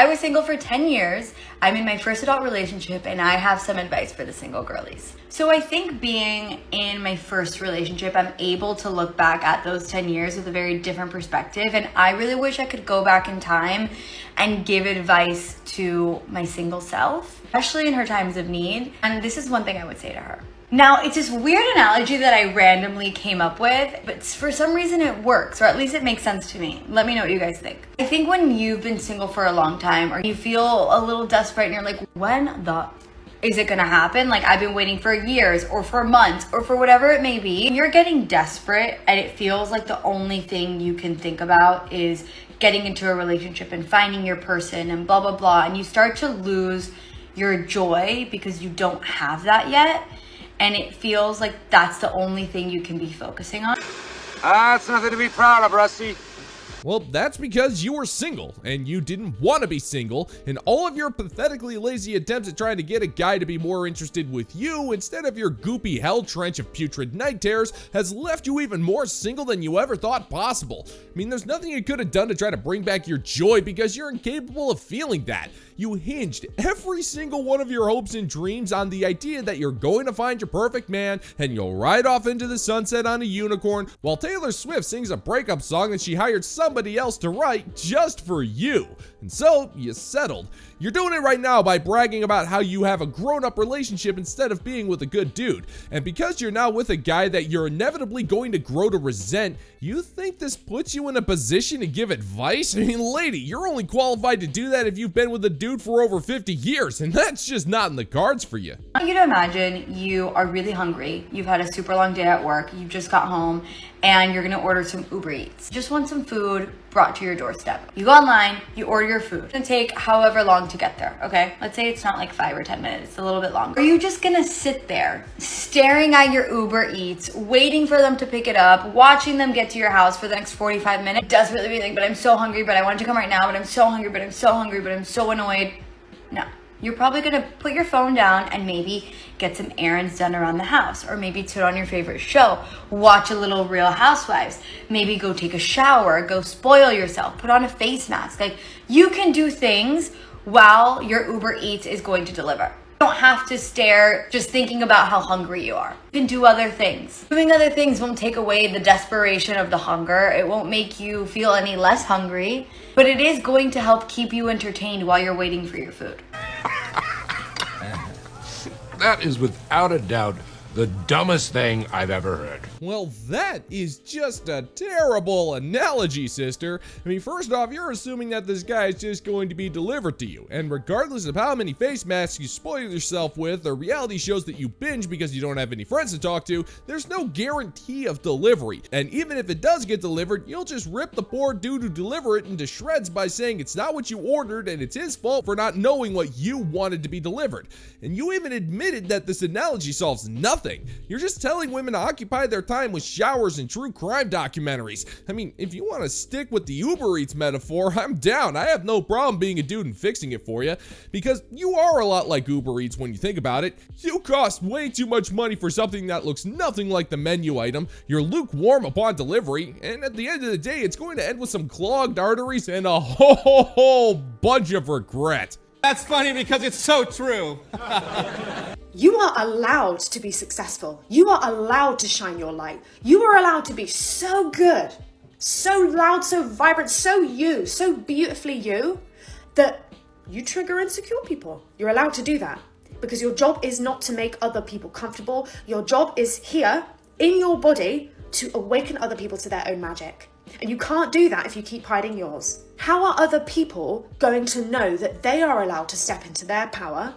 I was single for 10 years. I'm in my first adult relationship, and I have some advice for the single girlies. So I think being in my first relationship, I'm able to look back at those 10 years with a very different perspective. And I really wish I could go back in time and give advice to my single self, especially in her times of need. And this is one thing I would say to her. Now, it's this weird analogy that I randomly came up with, but for some reason it works, or at least it makes sense to me. Let me know what you guys think. I think when you've been single for a long time, or you feel a little desperate and you're like, when the is it gonna happen? Like, I've been waiting for years or for months or for whatever it may be. You're getting desperate and it feels like the only thing you can think about is getting into a relationship and finding your person and blah, blah, blah. And you start to lose your joy because you don't have that yet. And it feels like that's the only thing you can be focusing on. It's nothing to be proud of, Rusty. Well, that's because you were single, and you didn't want to be single, and all of your pathetically lazy attempts at trying to get a guy to be more interested with you instead of your goopy hell trench of putrid night terrors has left you even more single than you ever thought possible. I mean, there's nothing you could have done to try to bring back your joy because you're incapable of feeling that. You hinged every single one of your hopes and dreams on the idea that you're going to find your perfect man and you'll ride off into the sunset on a unicorn while Taylor Swift sings a breakup song that she hired somebody else to write just for you. And so you settled. You're doing it right now by bragging about how you have a grown-up relationship instead of being with a good dude. And because you're now with a guy that you're inevitably going to grow to resent, you think this puts you in a position to give advice? I mean, lady, you're only qualified to do that if you've been with a dude for over 50 years, and that's just not in the cards for you. I want you to imagine you are really hungry. You've had a super long day at work. You just got home, and you're gonna order some Uber Eats. You just want some food brought to your doorstep. You go online, you order your food. It's gonna take however long to get there, okay? Let's say it's not like 5 or 10 minutes, it's a little bit longer. Are you just gonna sit there staring at your Uber Eats, waiting for them to pick it up, watching them get to your house for the next 45 minutes, desperately being like, but I'm so hungry, but I want it to come right now, but I'm so hungry, but I'm so hungry, but I'm so annoyed? No. You're probably gonna put your phone down and maybe get some errands done around the house, or maybe turn on your favorite show, watch a little Real Housewives, maybe go take a shower, go spoil yourself, put on a face mask. Like, you can do things while your Uber Eats is going to deliver. You don't have to stare just thinking about how hungry you are. You can do other things. Doing other things won't take away the desperation of the hunger. It won't make you feel any less hungry, but it is going to help keep you entertained while you're waiting for your food. That is without a doubt the dumbest thing I've ever heard. Well, that is just a terrible analogy, sister. I mean, first off, you're assuming that this guy is just going to be delivered to you. And regardless of how many face masks you spoil yourself with or reality shows that you binge because you don't have any friends to talk to, there's no guarantee of delivery. And even if it does get delivered, you'll just rip the poor dude who delivered it into shreds by saying it's not what you ordered and it's his fault for not knowing what you wanted to be delivered. And you even admitted that this analogy solves nothing. You're just telling women to occupy their time with showers and true crime documentaries. I mean, if you want to stick with the Uber Eats metaphor, I'm down. I have no problem being a dude and fixing it for you, because you are a lot like Uber Eats when you think about it. You cost way too much money for something that looks nothing like the menu item. You're lukewarm upon delivery, and at the end of the day, it's going to end with some clogged arteries and a whole bunch of regret. That's funny because it's so true. You are allowed to be successful. You are allowed to shine your light. You are allowed to be so good, so loud, so vibrant, so you, so beautifully you, that you trigger insecure people. You're allowed to do that because your job is not to make other people comfortable. Your job is here in your body to awaken other people to their own magic. And you can't do that if you keep hiding yours. How are other people going to know that they are allowed to step into their power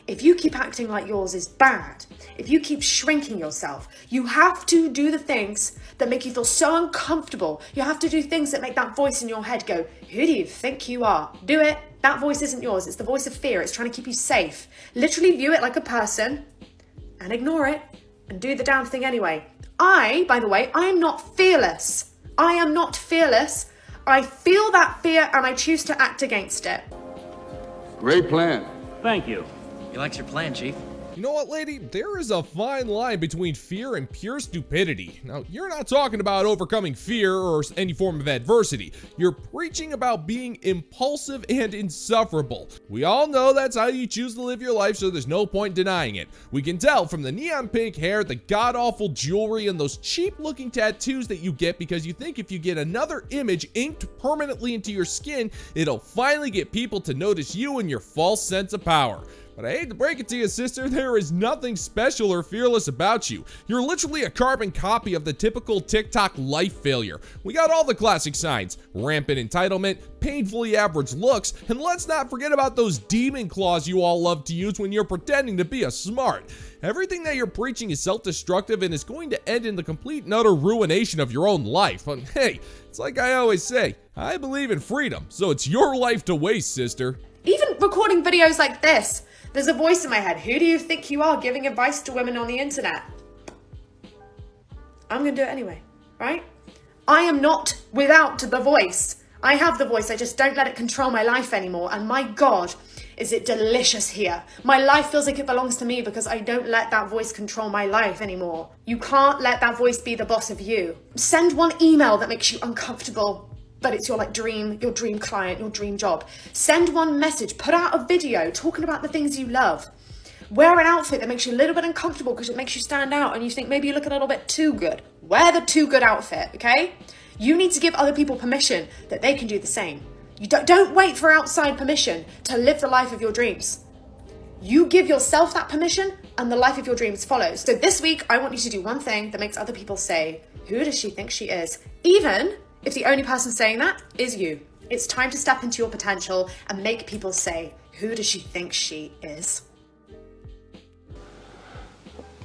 if you keep acting like yours is bad? If you keep shrinking yourself, you have to do the things that make you feel so uncomfortable. You have to do things that make that voice in your head go, who do you think you are? Do it. That voice isn't yours. It's the voice of fear. It's trying to keep you safe. Literally view it like a person and ignore it and do the damn thing anyway. By the way, I am not fearless. I am not fearless. I feel that fear and I choose to act against it. Great plan. Thank you. He likes your plan, Chief. You know what, lady? There is a fine line between fear and pure stupidity. Now, you're not talking about overcoming fear or any form of adversity. You're preaching about being impulsive and insufferable. We all know that's how you choose to live your life, so there's no point denying it. We can tell from the neon pink hair, the god-awful jewelry, and those cheap-looking tattoos that you get because you think if you get another image inked permanently into your skin, it'll finally get people to notice you and your false sense of power. But I hate to break it to you, sister, there is nothing special or fearless about you. You're literally a carbon copy of the typical TikTok life failure. We got all the classic signs: rampant entitlement, painfully average looks, and let's not forget about those demon claws you all love to use when you're pretending to be a smart. Everything that you're preaching is self-destructive and is going to end in the complete and utter ruination of your own life. But hey, it's like I always say, I believe in freedom, so it's your life to waste, sister. Even recording videos like this, there's a voice in my head. Who do you think you are giving advice to women on the internet? I'm gonna do it anyway, right? I am not without the voice. I have the voice, I just don't let it control my life anymore. And my God, is it delicious here. My life feels like it belongs to me because I don't let that voice control my life anymore. You can't let that voice be the boss of you. Send one email that makes you uncomfortable, but it's your dream client, your dream job. Send one message, put out a video talking about the things you love. Wear an outfit that makes you a little bit uncomfortable because it makes you stand out and you think maybe you look a little bit too good. Wear the too good outfit, okay? You need to give other people permission that they can do the same. You don't wait for outside permission to live the life of your dreams. You give yourself that permission and the life of your dreams follows. So this week, I want you to do one thing that makes other people say, who does she think she is? Even if the only person saying that is you. It's time to step into your potential and make people say, who does she think she is?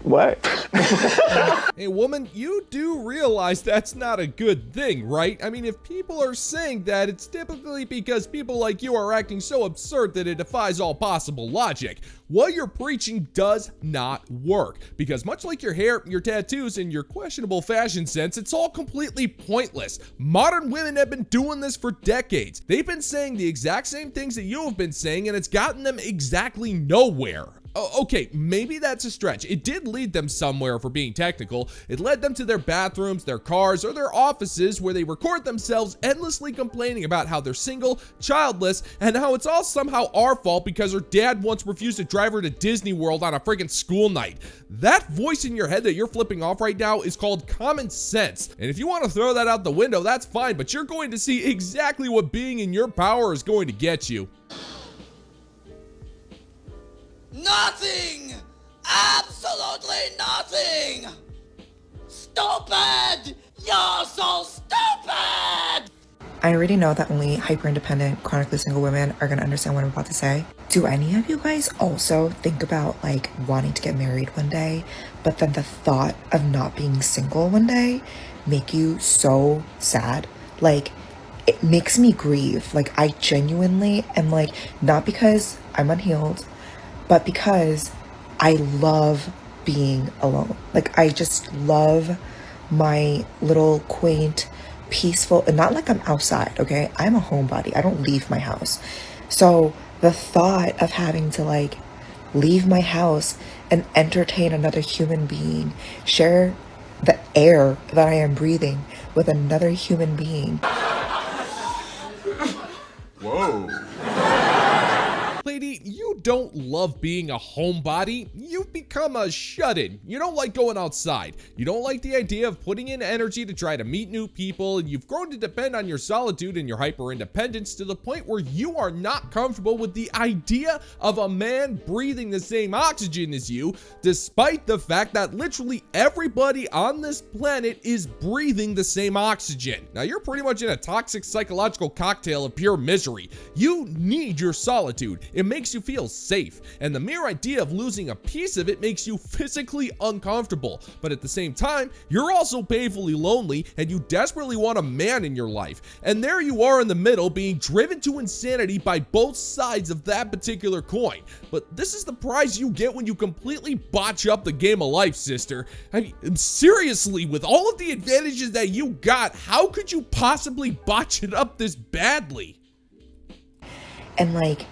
What? Hey, woman, you do realize that's not a good thing, right? I mean, if people are saying that, it's typically because people like you are acting so absurd that it defies all possible logic. What you're preaching does not work, because much like your hair, your tattoos, and your questionable fashion sense, it's all completely pointless. Modern women have been doing this for decades. They've been saying the exact same things that you have been saying, and it's gotten them exactly nowhere. Okay, maybe that's a stretch. It did lead them somewhere, for being technical. It led them to their bathrooms, their cars, or their offices where they record themselves endlessly complaining about how they're single, childless, and how it's all somehow our fault because her dad once refused to drive her to Disney World on a friggin' school night. That voice in your head that you're flipping off right now is called common sense. And if you want to throw that out the window, that's fine, but you're going to see exactly what being in your power is going to get you. Nothing! Absolutely nothing! Stupid! You're so stupid! I already know that only hyper-independent, chronically single women are gonna understand what I'm about to say. Do any of you guys also think about like wanting to get married one day, but then the thought of not being single one day make you so sad? Like, it makes me grieve. Like, I genuinely am like, not because I'm unhealed, but because I love being alone. Like, I just love my little quaint, peaceful, and not like I'm outside, okay? I'm a homebody. I don't leave my house. So the thought of having to like leave my house and entertain another human being, share the air that I am breathing with another human being. Whoa. Lady, you don't love being a homebody. You've become a shut-in. You don't like going outside. You don't like the idea of putting in energy to try to meet new people, and you've grown to depend on your solitude and your hyper-independence to the point where you are not comfortable with the idea of a man breathing the same oxygen as you, despite the fact that literally everybody on this planet is breathing the same oxygen. Now, you're pretty much in a toxic psychological cocktail of pure misery. You need your solitude. It makes you feel safe, and the mere idea of losing a piece of it makes you physically uncomfortable. But at the same time, you're also painfully lonely, and you desperately want a man in your life. And there you are in the middle, being driven to insanity by both sides of that particular coin. But this is the prize you get when you completely botch up the game of life, sister. I mean, seriously, with all of the advantages that you got, how could you possibly botch it up this badly? And like,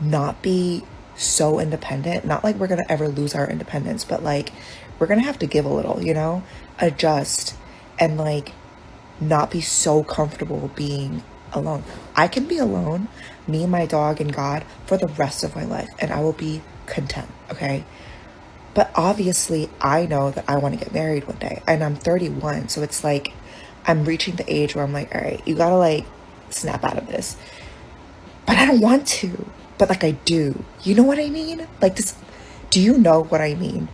not be so independent. Not like we're gonna ever lose our independence, but like we're gonna have to give a little, you know, adjust, and like not be so comfortable being alone. I can be alone, me, my dog, and God for the rest of my life, and I will be content, okay? But obviously, I know that I want to get married one day, and I'm 31, so it's like I'm reaching the age where I'm like, all right, you gotta like snap out of this. But I don't want to, but like I do. You know what I mean? Like this, do you know what I mean?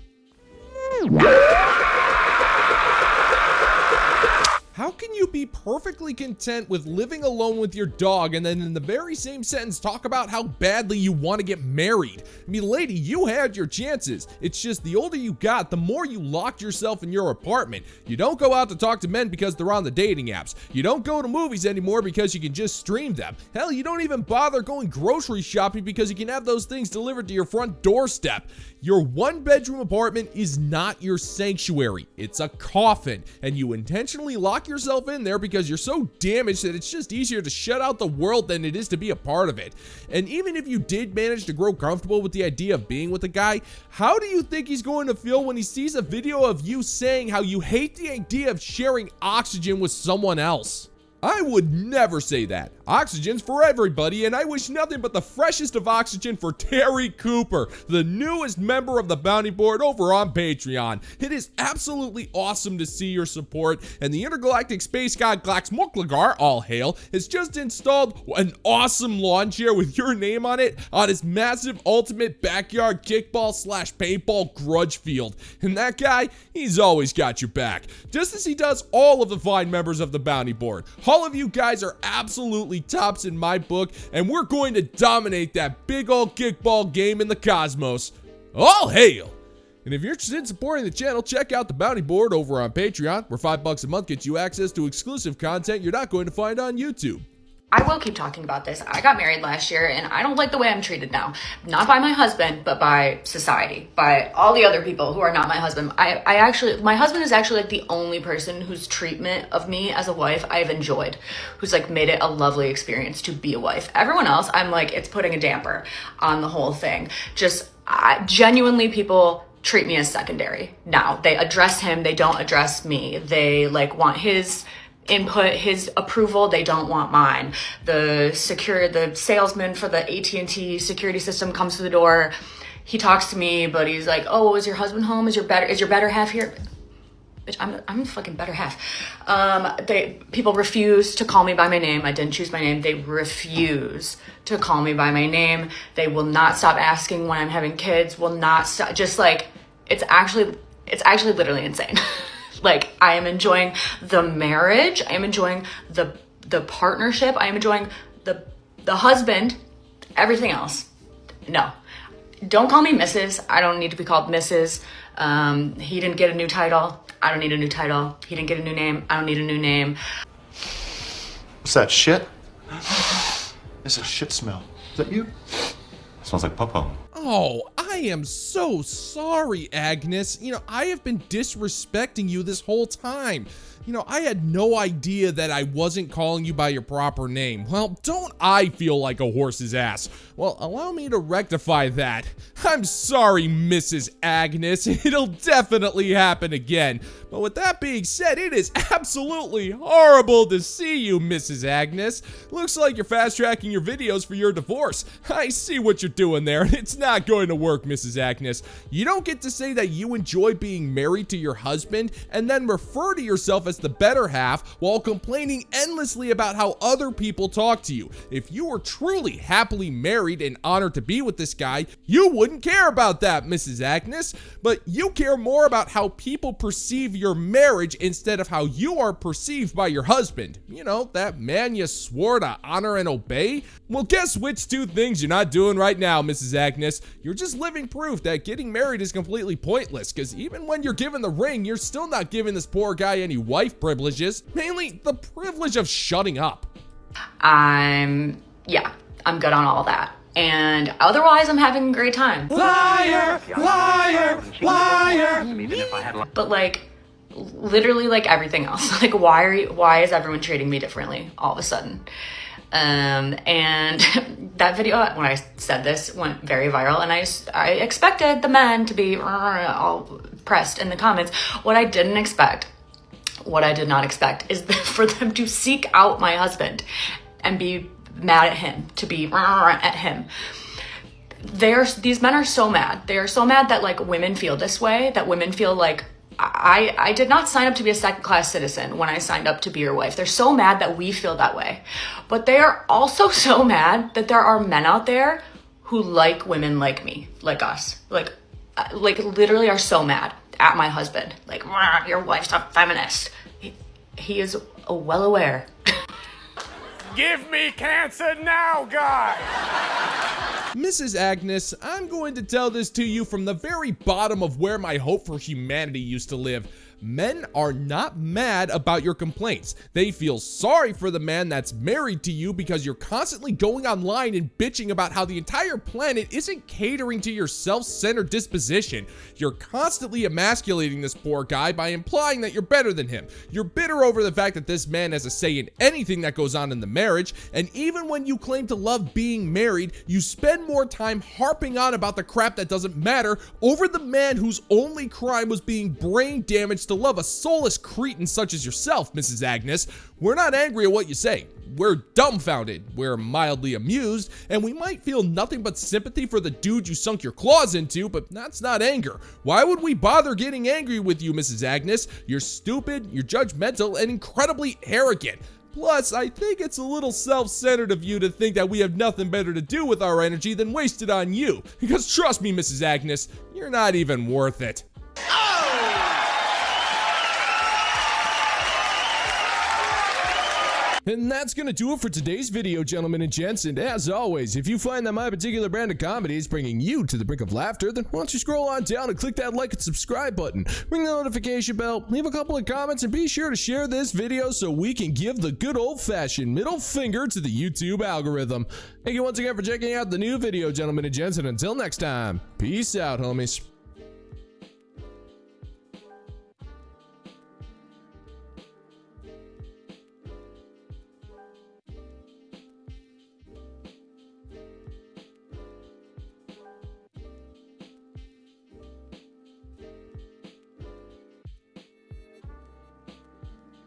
How can you be perfectly content with living alone with your dog and then in the very same sentence talk about how badly you want to get married? I mean, lady, you had your chances. It's just the older you got, the more you locked yourself in your apartment. You don't go out to talk to men because they're on the dating apps. You don't go to movies anymore because you can just stream them. Hell, you don't even bother going grocery shopping because you can have those things delivered to your front doorstep. Your one-bedroom apartment is not your sanctuary. It's a coffin, and you intentionally lock yourself in there because you're so damaged that it's just easier to shut out the world than it is to be a part of it. And even if you did manage to grow comfortable with the idea of being with a guy, how do you think he's going to feel when he sees a video of you saying how you hate the idea of sharing oxygen with someone else? I would never say that. Oxygen's for everybody, and I wish nothing but the freshest of oxygen for Terry Cooper, the newest member of the Bounty Board over on Patreon. It is absolutely awesome to see your support, and the intergalactic space god Glaxmorklagar, all hail, has just installed an awesome lawn chair with your name on it on his massive ultimate backyard kickball / paintball grudge field. And that guy, he's always got your back, just as he does all of the fine members of the Bounty Board. All of you guys are absolutely tops in my book, and we're going to dominate that big old kickball game in the cosmos. All hail! And if you're interested in supporting the channel, check out the Bounty Board over on Patreon, where $5 a month gets you access to exclusive content you're not going to find on YouTube. I will keep talking about this. I got married last year and I don't like the way I'm treated now. Not by my husband, but by society, by all the other people who are not my husband. My husband is actually like the only person whose treatment of me as a wife I've enjoyed, who's like made it a lovely experience to be a wife. Everyone else, I'm like, it's putting a damper on the whole thing. Genuinely, people treat me as secondary now. They address him, they don't address me. They like want his input, his approval, they don't want mine. The salesman for the AT&T security system comes to the door. He talks to me, but he's like, "Oh, is your husband home? Is your better half here?" Bitch, I'm the fucking better half. People refuse to call me by my name. I didn't choose my name. They refuse to call me by my name. They will not stop asking when I'm having kids. Will not stop. Just like it's actually literally insane. Like, I am enjoying the marriage. I am enjoying the partnership. I am enjoying the husband, everything else. No, don't call me Mrs. I don't need to be called Mrs. He didn't get a new title. I don't need a new title. He didn't get a new name. I don't need a new name. What's that, shit? There's a shit smell. Is that you? Smells like poo-poo. Oh, I am so sorry, Agnes. You know, I have been disrespecting you this whole time. You know, I had no idea that I wasn't calling you by your proper name. Well, don't I feel like a horse's ass? Well, allow me to rectify that. I'm sorry, Mrs. Agnes. It'll definitely happen again. But with that being said, it is absolutely horrible to see you, Mrs. Agnes. Looks like you're fast-tracking your videos for your divorce. I see what you're doing there. It's not going to work, Mrs. Agnes. You don't get to say that you enjoy being married to your husband and then refer to yourself as the better half while complaining endlessly about how other people talk to you. If you were truly happily married and honored to be with this guy, you wouldn't care about that, Mrs. Agnes. But you care more about how people perceive your marriage instead of how you are perceived by your husband. You know, that man you swore to honor and obey? Well, guess which two things you're not doing right now, Mrs. Agnes? You're just living proof that getting married is completely pointless, because even when you're given the ring, you're still not giving this poor guy any wife privileges, mainly the privilege of shutting up. I'm good on all that. And otherwise, I'm having a great time. Liar! Liar! Liar! But like, literally like everything else. Like, why is everyone treating me differently all of a sudden? And that video, when I said this, went very viral, and I expected the men to be all pressed in the comments. What I did not expect is for them to seek out my husband and be mad at him, to be at him. These men are so mad. They are so mad that like women feel this way, that women feel like I did not sign up to be a second-class citizen when I signed up to be your wife. They're so mad that we feel that way. But they are also so mad that there are men out there who like women like me, like us, like literally are so mad at my husband. Like, your wife's a feminist. He is well aware. Give me cancer now, God! Mrs. Agnes, I'm going to tell this to you from the very bottom of where my hope for humanity used to live. Men are not mad about your complaints. They feel sorry for the man that's married to you because you're constantly going online and bitching about how the entire planet isn't catering to your self-centered disposition. You're constantly emasculating this poor guy by implying that you're better than him. You're bitter over the fact that this man has a say in anything that goes on in the marriage, and even when you claim to love being married, you spend more time harping on about the crap that doesn't matter over the man whose only crime was being brain damaged to love a soulless cretin such as yourself, Mrs. Agnes. We're not angry at what you say. We're dumbfounded, we're mildly amused, and we might feel nothing but sympathy for the dude you sunk your claws into, but that's not anger. Why would we bother getting angry with you, Mrs. Agnes? You're stupid, you're judgmental, and incredibly arrogant. Plus, I think it's a little self-centered of you to think that we have nothing better to do with our energy than waste it on you. Because trust me, Mrs. Agnes, you're not even worth it. And that's gonna do it for today's video, gentlemen and gents. And as always, if you find that my particular brand of comedy is bringing you to the brink of laughter, then why don't you scroll on down and click that like and subscribe button, ring the notification bell, leave a couple of comments, and be sure to share this video so we can give the good old-fashioned middle finger to the YouTube algorithm. Thank you once again for checking out the new video, gentlemen and gents, and until next time, peace out, homies.